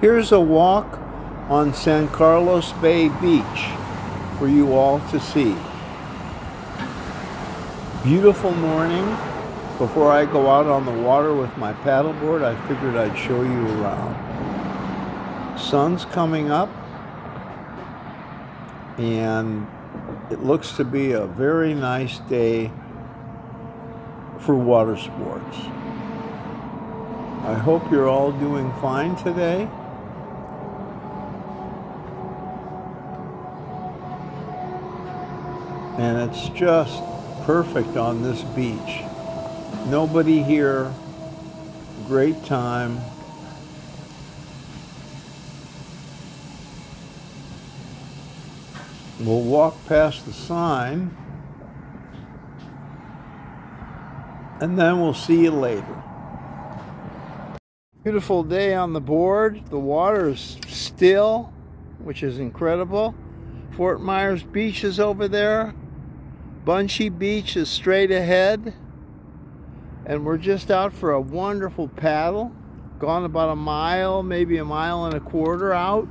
Here's a walk on San Carlos Bay Beach for you all to see. Beautiful morning. Before I go out on the water with my paddleboard, I figured I'd show you around. Sun's coming up, and it looks to be a very nice day for water sports. I hope you're all doing fine today. And it's just perfect on this beach. Nobody here, great time. We'll walk past the sign, and then we'll see you later. Beautiful day on the board. The water is still, which is incredible. Fort Myers Beach is over there. Bunchy Beach is straight ahead. And we're just out for a wonderful paddle. Gone about a mile, maybe a mile and a quarter out.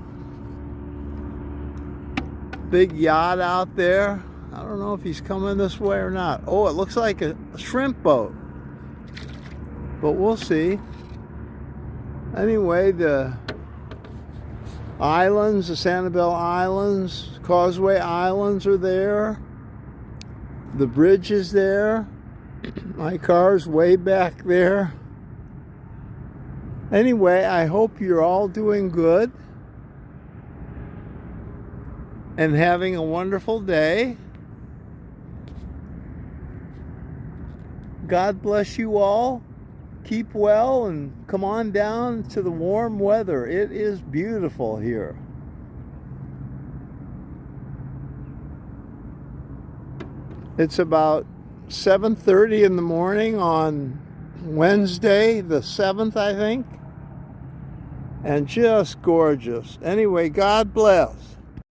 Big yacht out there. I don't know if he's coming this way or not. Oh, it looks like a shrimp boat. But we'll see. Anyway, the islands, the Sanibel Islands, Causeway Islands are there. The bridge is there. My car's way back there. Anyway, I hope you're all doing good and having a wonderful day. God bless you all. Keep well and come on down to the warm weather. It is beautiful here. It's about 7:30 in the morning on Wednesday, the 7th, I think. And just gorgeous. Anyway, God bless.